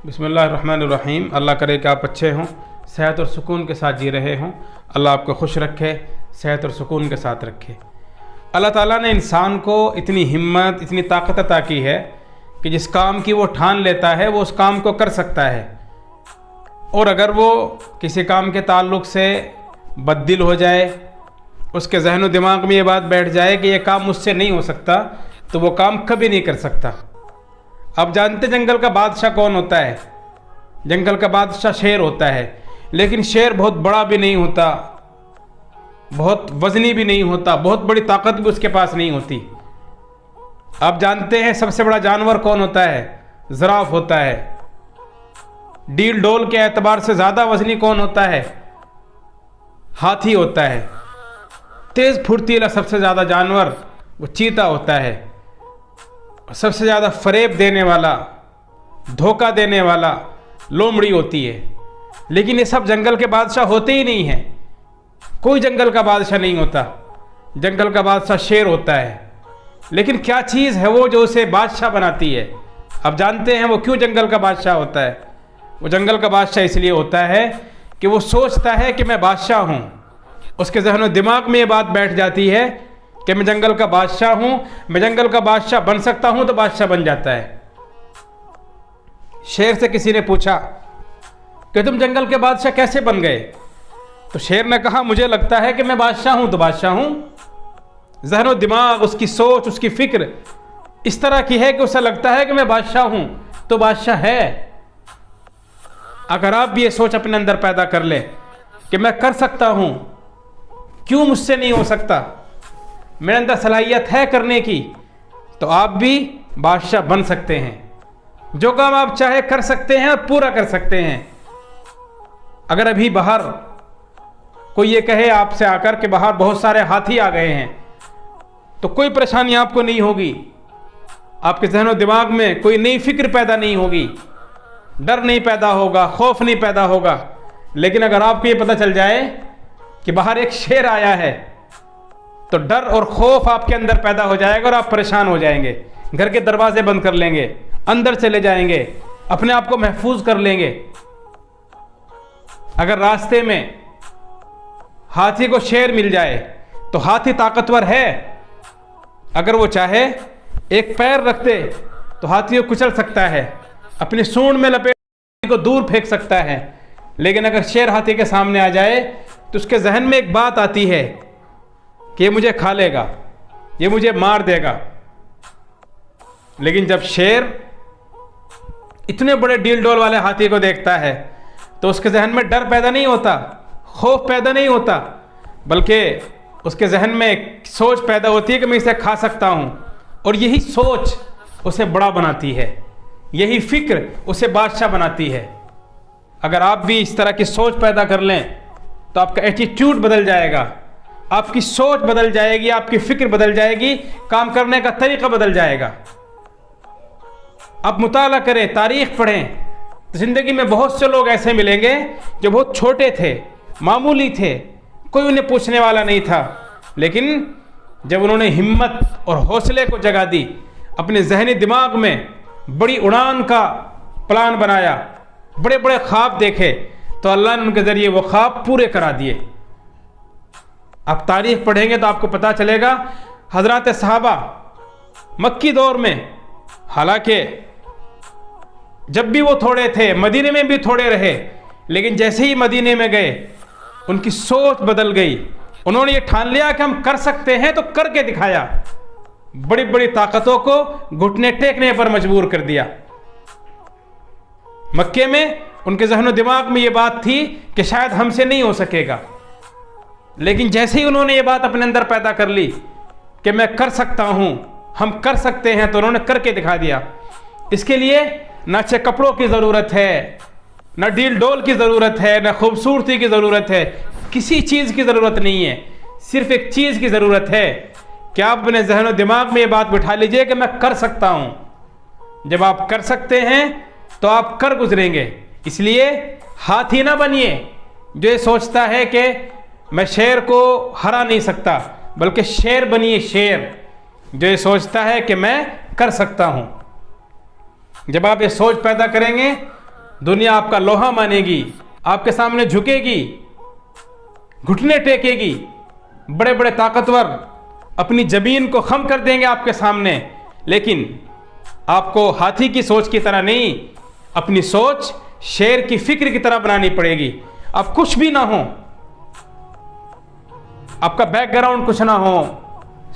बिस्मिल्लाहिर्रहमानिर्रहीम। अल्लाह करे कि आप अच्छे हों, सेहत और सुकून के साथ जी रहे हों। अल्लाह आपको खुश रखे, सेहत और सुकून के साथ रखे। अल्लाह ताला ने इंसान को इतनी हिम्मत, इतनी ताकत अता की है कि जिस काम की वो ठान लेता है वो उस काम को कर सकता है। और अगर वो किसी काम के ताल्लुक़ से बददिल हो जाए, उसके जहन व दिमाग में ये बात बैठ जाए कि ये काम मुझसे नहीं हो सकता, तो वो काम कभी नहीं कर सकता। अब जानते जंगल का बादशाह कौन होता है? जंगल का बादशाह शेर होता है, लेकिन शेर बहुत बड़ा भी नहीं होता, बहुत वजनी भी नहीं होता, बहुत बड़ी ताकत भी उसके पास नहीं होती। आप जानते हैं सबसे बड़ा जानवर कौन होता है? ज़राफ़ होता है। डील डोल के एतबार से ज़्यादा वजनी कौन होता है? हाथी होता है। तेज़ फुर्तीला सबसे ज़्यादा जानवर वो चीता होता है। सबसे ज़्यादा फरेब देने वाला, धोखा देने वाला लोमड़ी होती है। लेकिन ये सब जंगल के बादशाह होते ही नहीं हैं। कोई जंगल का बादशाह नहीं होता। जंगल का बादशाह शेर होता है। लेकिन क्या चीज़ है वो जो उसे बादशाह बनाती है? अब जानते हैं वो क्यों जंगल का बादशाह होता है। वो जंगल का बादशाह इसलिए होता है कि वो सोचता है कि मैं बादशाह हूँ। उसके ज़हन व दिमाग में ये बात बैठ जाती है कि मैं जंगल का बादशाह हूँ, मैं जंगल का बादशाह बन सकता हूँ, तो बादशाह बन जाता है। शेर से किसी ने पूछा कि तुम जंगल के बादशाह कैसे बन गए? तो शेर ने कहा मुझे लगता है कि मैं बादशाह हूँ तो बादशाह हूँ। ज़हन व दिमाग, उसकी सोच, उसकी फ़िक्र इस तरह की है कि उसे लगता है कि मैं बादशाह हूँ तो बादशाह है। अगर आप भी ये सोच अपने अंदर पैदा कर लें कि मैं कर सकता हूँ, क्यों मुझसे नहीं हो सकता, मेरे अंदर सलाहियत है करने की, तो आप भी बादशाह बन सकते हैं। जो काम आप चाहे कर सकते हैं और पूरा कर सकते हैं। अगर अभी बाहर कोई ये कहे आपसे आकर कि बाहर बहुत सारे हाथी आ गए हैं, तो कोई परेशानी आपको नहीं होगी। आपके ज़हन व दिमाग में कोई नई फिक्र पैदा नहीं होगी, डर नहीं पैदा होगा, खौफ नहीं पैदा होगा। लेकिन अगर आपको ये पता चल जाए कि बाहर एक शेर आया है, तो डर और खौफ आपके अंदर पैदा हो जाएगा और आप परेशान हो जाएंगे। घर के दरवाजे बंद कर लेंगे, अंदर चले जाएंगे, अपने आप को महफूज कर लेंगे। अगर रास्ते में हाथी को शेर मिल जाए तो हाथी ताकतवर है। अगर वो चाहे एक पैर रख दे तो हाथी को कुचल सकता है, अपनी सूंड में लपेट को दूर फेंक सकता है। लेकिन अगर शेर हाथी के सामने आ जाए तो उसके जहन में एक बात आती है कि ये मुझे खा लेगा, ये मुझे मार देगा। लेकिन जब शेर इतने बड़े डील डोल वाले हाथी को देखता है तो उसके जहन में डर पैदा नहीं होता, खौफ पैदा नहीं होता, बल्कि उसके जहन में एक सोच पैदा होती है कि मैं इसे खा सकता हूँ। और यही सोच उसे बड़ा बनाती है, यही फिक्र उसे बादशाह बनाती है। अगर आप भी इस तरह की सोच पैदा कर लें तो आपका एटीट्यूड बदल जाएगा, आपकी सोच बदल जाएगी, आपकी फिक्र बदल जाएगी, काम करने का तरीका बदल जाएगा। आप मुताला करें, तारीख़ पढ़ें, तो ज़िंदगी में बहुत से लोग ऐसे मिलेंगे जो बहुत छोटे थे, मामूली थे, कोई उन्हें पूछने वाला नहीं था। लेकिन जब उन्होंने हिम्मत और हौसले को जगा दी, अपने ज़हनी दिमाग में बड़ी उड़ान का प्लान बनाया, बड़े बड़े ख्वाब देखे, तो अल्लाह ने उनके ज़रिए वो ख्वाब पूरे करा दिए। आप तारीख़ पढ़ेंगे तो आपको पता चलेगा हज़रात सहाबा मक्की दौर में, हालांकि जब भी वो थोड़े थे, मदीने में भी थोड़े रहे, लेकिन जैसे ही मदीने में गए उनकी सोच बदल गई। उन्होंने ये ठान लिया कि हम कर सकते हैं तो करके दिखाया। बड़ी बड़ी ताकतों को घुटने टेकने पर मजबूर कर दिया। मक्के में उनके ज़हन व दिमाग में ये बात थी कि शायद हमसे नहीं हो सकेगा, लेकिन जैसे ही उन्होंने ये बात अपने अंदर पैदा कर ली कि मैं कर सकता हूँ, हम कर सकते हैं, तो उन्होंने करके दिखा दिया। इसके लिए ना अच्छे कपड़ों की ज़रूरत है, ना डील डोल की ज़रूरत है, ना खूबसूरती की ज़रूरत है, किसी चीज़ की ज़रूरत नहीं है। सिर्फ एक चीज़ की ज़रूरत है कि आप अपने ज़हन व दिमाग में ये बात बिठा लीजिए कि मैं कर सकता हूँ। जब आप कर सकते हैं तो आप कर गुजरेंगे। इसलिए हाथी ना बनिए जो ये सोचता है कि मैं शेर को हरा नहीं सकता, बल्कि शेर बनिए शेर जो ये सोचता है कि मैं कर सकता हूँ। जब आप ये सोच पैदा करेंगे दुनिया आपका लोहा मानेगी, आपके सामने झुकेगी, घुटने टेकेगी। बड़े बड़े ताकतवर अपनी ज़मीन को खम कर देंगे आपके सामने, लेकिन आपको हाथी की सोच की तरह नहीं, अपनी सोच शेर की फिक्र की तरह बनानी पड़ेगी। अब कुछ भी ना हो, आपका बैकग्राउंड कुछ ना हो,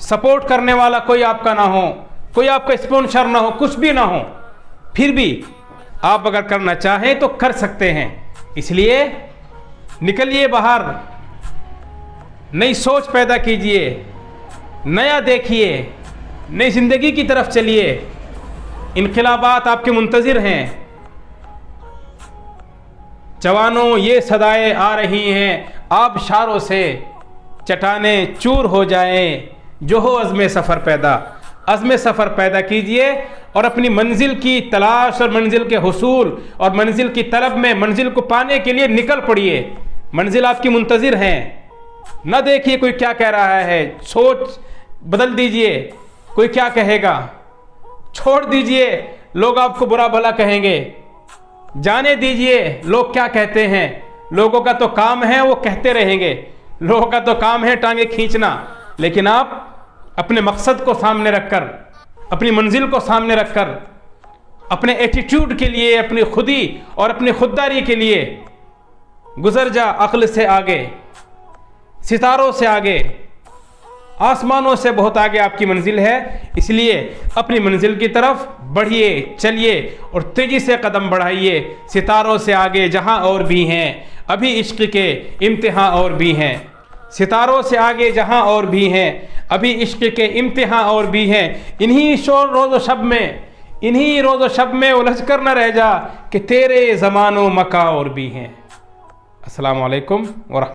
सपोर्ट करने वाला कोई आपका ना हो, कोई आपका स्पॉन्सर ना हो, कुछ भी ना हो, फिर भी आप अगर करना चाहें तो कर सकते हैं। इसलिए निकलिए बाहर, नई सोच पैदा कीजिए, नया देखिए, नई ज़िंदगी की तरफ चलिए। इनकलाबात आपके मुंतज़िर हैं। जवानों, ये सदाएं आ रही हैं, आबशारों से चट्टाने चूर हो जाएं, जो हो अज़्म सफ़र पैदा। अज़्म सफ़र पैदा कीजिए और अपनी मंजिल की तलाश और मंजिल के हुसूल और मंजिल की तलब में मंजिल को पाने के लिए निकल पड़िए। मंजिल आपकी मुंतज़िर हैं। न देखिए कोई क्या कह रहा है, सोच बदल दीजिए, कोई क्या कहेगा छोड़ दीजिए, लोग आपको बुरा भला कहेंगे, जाने दीजिए लोग क्या कहते हैं। लोगों का तो काम है वो कहते रहेंगे, लोगों का तो काम है टांगे खींचना, लेकिन आप अपने मकसद को सामने रखकर, अपनी मंजिल को सामने रखकर, अपने एटीट्यूड के लिए, अपनी खुदी और अपनी खुददारी के लिए गुजर जा अक्ल से आगे, सितारों से आगे, आसमानों से बहुत आगे आपकी मंजिल है। इसलिए अपनी मंजिल की तरफ बढ़िए, चलिए और तेज़ी से कदम बढ़ाइए। सितारों से आगे जहां और भी हैं, अभी इश्क के इम्तिहान और भी हैं। सितारों से आगे जहां और भी हैं, अभी इश्क के इम्तिहान और भी हैं। इन्हीं रोज़ शब में, इन्हीं रोज़ शब में उलझ कर न रह जा कि तेरे ज़मानो मका और भी हैं। अस्सलामु अलैकुम व